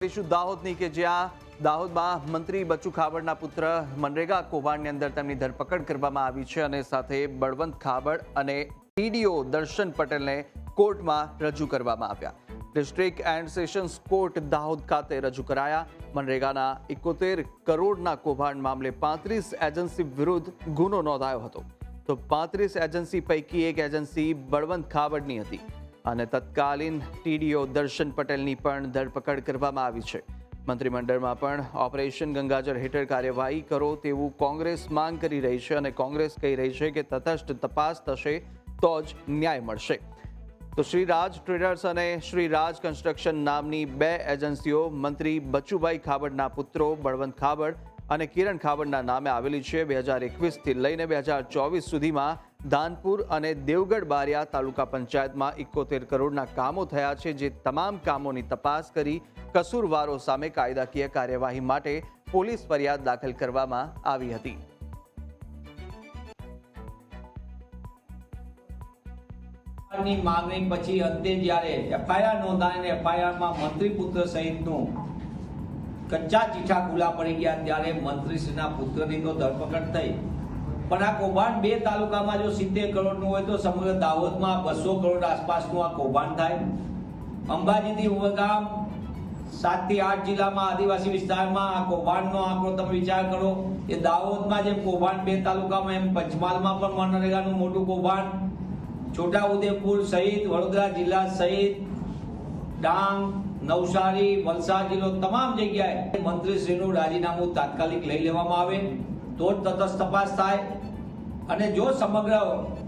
દાહોદની કે જ્યાં દાહોદમાં મંત્રી બચુ ખાબડના પુત્ર મનરેગા કૌભાંડની અંદર તેમની ધરપકડ કરવામાં આવી છે અને સાથે બળવંત ખાબડ અને ટીડીઓ દર્શન પટેલને કોર્ટમાં રજૂ કરવામાં આવ્યા। District and sessions court Dahod ખાતે રજૂ કરાયા। મનરેગાના 71 કરોડના કૌભાંડ મામલે 35 એજન્સી વિરુદ્ધ ગુનો નોંધાયો હતો, તો 35 એજન્સી પૈકી એક એજન્સી બળવંત ખાબડની હતી અને તત્કાલીન ટીડીઓ દર્શન પટેલની પણ ધરપકડ કરવામાં આવી છે। મંત્રીમંડળમાં પણ ઓપરેશન ગંગાજળ હેઠળ કાર્યવાહી કરો તેવું કોંગ્રેસ માંગ કરી રહી છે અને કોંગ્રેસ કહી રહી છે કે તટસ્થ તપાસ થશે તો જ ન્યાય મળશે। તો શ્રી રાજ ટ્રેડર્સ અને શ્રી રાજ કન્સ્ટ્રક્શન નામની બે એજન્સીઓ મંત્રી બચુભાઈ ખાબડના પુત્રો બળવંત ખાબડ અને કિરણ ખાબડના નામે આવેલી છે। 2021થી લઈને 2024 સુધીમાં દાનપુર અને દેવગઢ બારિયા તાલુકા પંચાયતમાં 71 કરોડના કામો થયા છે, જે તમામ કામોની તપાસ કરી કસૂરવારો સામે કાયદાકીય કાર્યવાહી માટે પોલીસ ફરિયાદ દાખલ કરવામાં આવી હતી। માંગણી પછી અંતે જ્યારે એફઆઈઆર નોંધાઈને એફઆઈઆરમાં મંત્રી પુત્ર સહિતનું કચ્ચા ચીઠા ખુલ્લા પડી ગયા ત્યારે મંત્રીશ્રીના પુત્રની તો ધરપકડ થઈ, પણ આ કૌભાંડ બે તાલુકામાં જો 70 કરોડનું હોય તો સમગ્ર દાહોદમાં 200 કરોડ આસપાસનું આ કૌભાંડ થાય। અંબાજીથી ઉમરગામ 7 થી 8 જિલ્લામાં આદિવાસી વિસ્તારમાં આ કૌભાંડનો આંકડો તમે વિચાર કરો। એ દાહોદમાં જેમ કૌભાંડ બે તાલુકામાં એમ પંચમહાલમાં પણ મનરેગાનું મોટું કૌભાંડ, છોટાઉદેપુર સહિત વડોદરા જિલ્લા સહિત ડાંગ, નવસારી, વલસાડ જિલ્લો તમામ જગ્યાએ મંત્રીશ્રીનું રાજીનામું તાત્કાલિક લઈ લેવામાં આવે તો જ તટસ્થ તપાસ થાય। અને જો સમગ્ર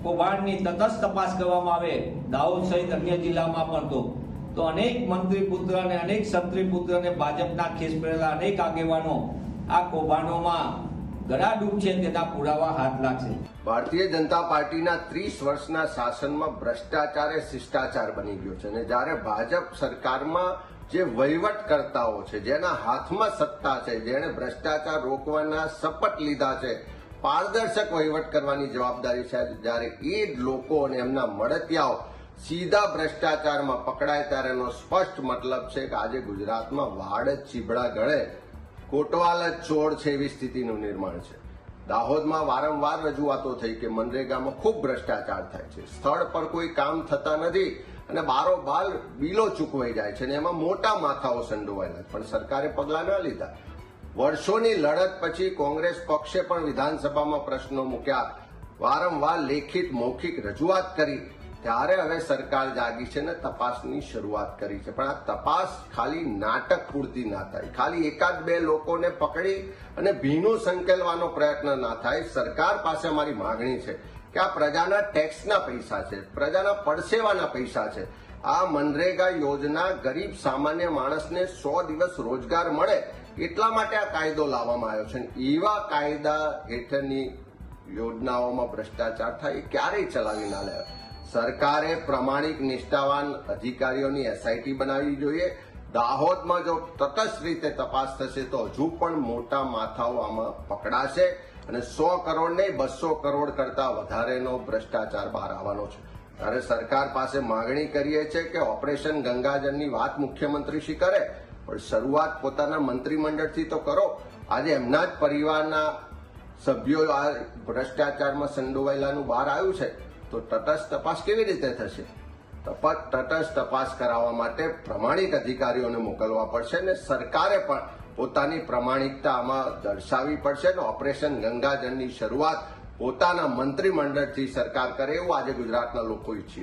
કૌભાંડની તટસ્થ તપાસ કરવામાં આવે દાહોદ સહિત અન્ય જિલ્લામાં પણ તો અનેક મંત્રી પુત્ર અને અનેક સંત્રી પુત્ર અને ભાજપના ખેસ પહેરેલા અનેક આગેવાનો આ કૌભાંડોમાં ગળાડૂબ છે તેના પુરાવા હાથ લાગશે। ભારતીય જનતા પાર્ટીના 30 વર્ષના શાસનમાં ભ્રષ્ટાચાર એ શિષ્ટાચાર બની ગયો છે અને જ્યારે ભાજપ સરકારમાં જે વહીવટકર્તાઓ છે, જેના હાથમાં સત્તા છે, જેણે ભ્રષ્ટાચાર રોકવાના શપથ લીધા છે, પારદર્શક વહીવટ કરવાની જવાબદારી છે, જ્યારે એ જ લોકો અને એમના મળતિયાઓ સીધા ભ્રષ્ટાચારમાં પકડાય ત્યારે એનો સ્પષ્ટ મતલબ છે કે આજે ગુજરાતમાં વાડ જ ચીબડા ગળે કોટવાલ જ ચોર છે એવી સ્થિતિનું નિર્માણ છે। દાહોદમાં વારંવાર રજૂઆતો થઈ કે મનરેગામાં ખૂબ ભ્રષ્ટાચાર થાય છે, સ્થળ પર કોઈ કામ થતા નથી અને બારોબાર બિલો ચૂકવાઈ જાય છે અને એમાં મોટા માથાઓ સંડોવાયેલા, પણ સરકારે પગલાં ન લીધા। વર્ષોની લડત પછી કોંગ્રેસ પક્ષે પણ વિધાનસભામાં પ્રશ્નો મૂક્યા, વારંવાર લેખિત મૌખિક રજૂઆત કરી, ત્યારે હવે સરકાર જાગી છે ને તપાસની શરૂઆત કરી છે। પણ આ તપાસ ખાલી નાટક પૂરતી ના થાય, ખાલી એકાદ બે લોકોને પકડી અને ભીનું સંકેલવાનો પ્રયત્ન ના થાય। સરકાર પાસે અમારી માંગણી છે કે આ પ્રજાના ટેક્સના પૈસા છે, પ્રજાના પડસેવાના પૈસા છે। આ મનરેગા યોજના ગરીબ સામાન્ય માણસને 100 દિવસ રોજગાર મળે એટલા માટે આ કાયદો લાવવામાં આવ્યો છે। એવા કાયદા હેઠળની યોજનાઓમાં ભ્રષ્ટાચાર થાય એ ક્યારેય ચલાવી ના લેવાય। સરકારે પ્રમાણિક નિષ્ઠાવાન અધિકારીઓની એસઆઈટી બનાવવી જોઈએ। દાહોદમાં જો તટસ્થ રીતે તપાસ થશે તો હજુ પણ મોટા માથાઓ આમાં પકડાશે અને 100 કરોડ નહીં 200 કરોડ કરતા વધારેનો ભ્રષ્ટાચાર બહાર આવવાનો છે। ત્યારે સરકાર પાસે માંગણી કરીએ છીએ કે ઓપરેશન ગંગાજળની વાત મુખ્યમંત્રી શ્રી કરે, પણ શરૂઆત પોતાના મંત્રીમંડળથી તો કરો। આજે એમના જ પરિવારના સભ્યો આ ભ્રષ્ટાચારમાં સંડોવાયેલાનું બહાર આવ્યું છે, તો તટસ્થ તપાસ કેવી રીતે થશે? તટસ્થ તપાસ કરાવવા માટે પ્રમાણિક અધિકારીઓને મોકલવા પડશે અને સરકારે પણ પોતાની પ્રમાણિકતા આમાં દર્શાવવી પડશે અને ઓપરેશન ગંગાજળની શરૂઆત પોતાના મંત્રીમંડળથી સરકાર કરે એવું આજે ગુજરાતના લોકો ઈચ્છે।